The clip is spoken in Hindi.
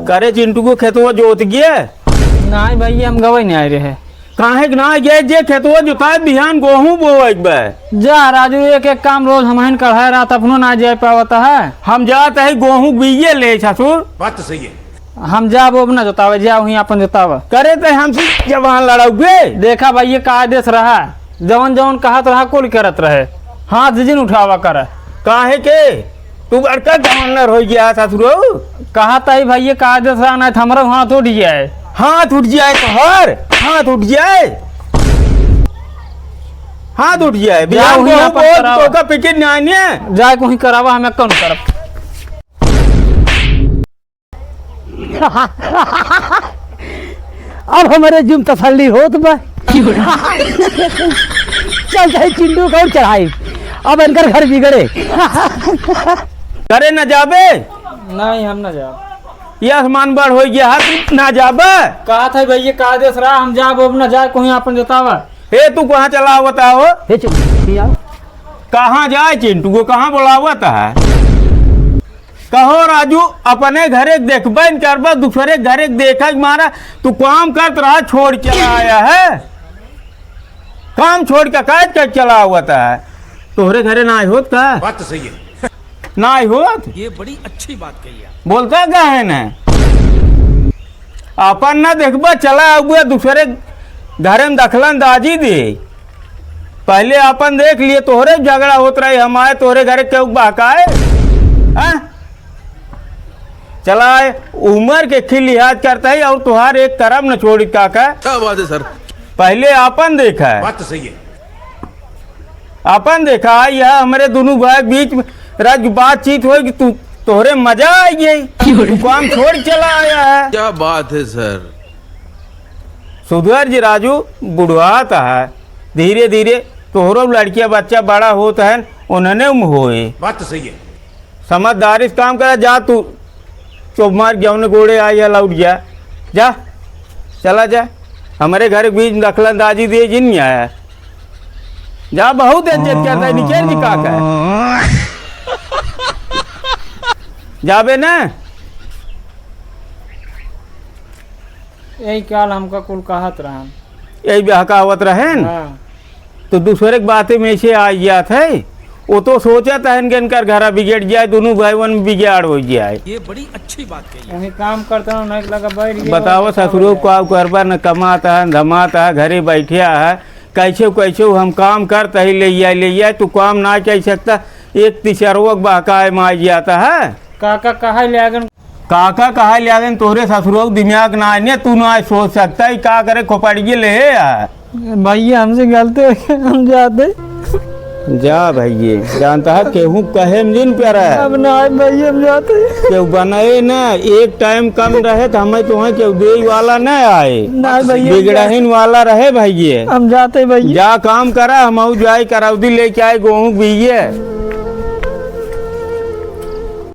करे चिंटू को खेतवा जोत गया? नहीं भैया हम गवे नहीं आए रहे। काहे ना गए जे खेतवा जोताए बिहान गेहूं बोएक बे। जा राजू एक एक काम रोज हम कढ़ाई रात अपनो ना जा पावता है। हम जाते है गेहूं बीजे ले ससुर। बात तो सही है। हम जा वो ना जोतावे जा वहीं अपन जोतावा करे तो हमसे जवान लड़ाओगे। देखा भाई का आदेश रहा जवन जवन कहत रहा कुल करत रहे हाथ जिन उठावा करे। काहे के तू बड़का गवर्नर हो गया ससुरो। कहा था भाई का आदेश रहा ना हमारा हाथ उठ गया है। हाथ उठ जाए तो हर हाथ उठ जाए हाथ उठ जाए बिहान गेहूं बोत तो का पिकेट नहीं आने जाए कोई करावा हमें कौन करब। अब हमारे जिम तसल्ली हो तो चल चाहे चिंटू को चढ़ाई अब इनकर घर बिगड़े। करे न जाबे नहीं हम ना जा ये आसमान बड़ हो गया हाथ ना जाबे। कहा था भैया का आदेश रहा हम जा वो ना जाए कोई अपन जोतावा। हे तू कहाँ चला बताओ हे चिंटू कहाँ जाए चिंटू को कहाँ बुलावत है। कहो राजू अपने घरे देखबे न करबा दूसरे घरे देखा मारा तू काम करत रहा छोड़ चला आया है। काम छोड़ के काज कर चला हुआ है तोहरे घरे ना होत का। बात तो सही है। ना होत ये बड़ी अच्छी बात कही है। बोलता क्या है न अपन ना देखबा चला हुआ दूसरे घरे में दखलन दाजी दे। पहले अपन देख लिए तोहरे झगड़ा होत रहे हमारे तोहरे घरे क्यों बहकाए चला उम्र के खिल लिहाज करता है और तुहार एक तरफ न छोड़ी काका। क्या बात है सर। पहले अपन देखा है बात तो सही है। अपन देखा है यह हमारे दोनों भाई बीच में रज बातचीत हो कि तू तोहरे मजा आई गई तू काम छोड़ चला आया है। क्या बात है सर। सुधर जी राजू बुढ़वाता है धीरे धीरे तोहरो लड़किया बच्चा बड़ा होता है उन्होंने होए। बात तो सही है। समझदारी से काम करा जा तू चुप मार गेहूं गोड़े आ या लौट जा जा चला जा हमारे घर बीच में दखलंदाजी दे जिन नहीं आया जा बहुत इज्जत करता है नीचे निका का जाबे ना यही काल हमका कुल कहत रहा यही बहकावत रहे न तो दूसरे बातें में से आ गया था वो तो सोचा था इनकर घर बिगड़ जाए दोनों भाई वन बिगाड़ हो जाए। ये बड़ी अच्छी बात कही है। वही काम करता हूँ नहीं लगा बैठ गया। बताओ ससुरो को करबा न कमाता है धमाता है घरे बैठे है कैसे कैसे हम काम करता ही ले तू काम ना कह सकता एक तिसरवक बहकाए में आ जाता है। काका कहा ले आगन काका कहा ले आगन तोहरे ससुरो दिमाग ना आने तू ना सोच सकता है का करे खोपड़िए ले भैया हमसे गलती हो गई हम जाते जा भैया जानता है केहू कहे दिन पे रहे अब ना भैया हम जाते केहू बनाए ना एक टाइम कम रहे तो हमें तुम्हें केहू दे वाला न आए ना भैया बिगड़हीन वाला रहे भैया हम जाते भैया जा काम करा हम जाए करौदी लेके आए गेहूँ बीजे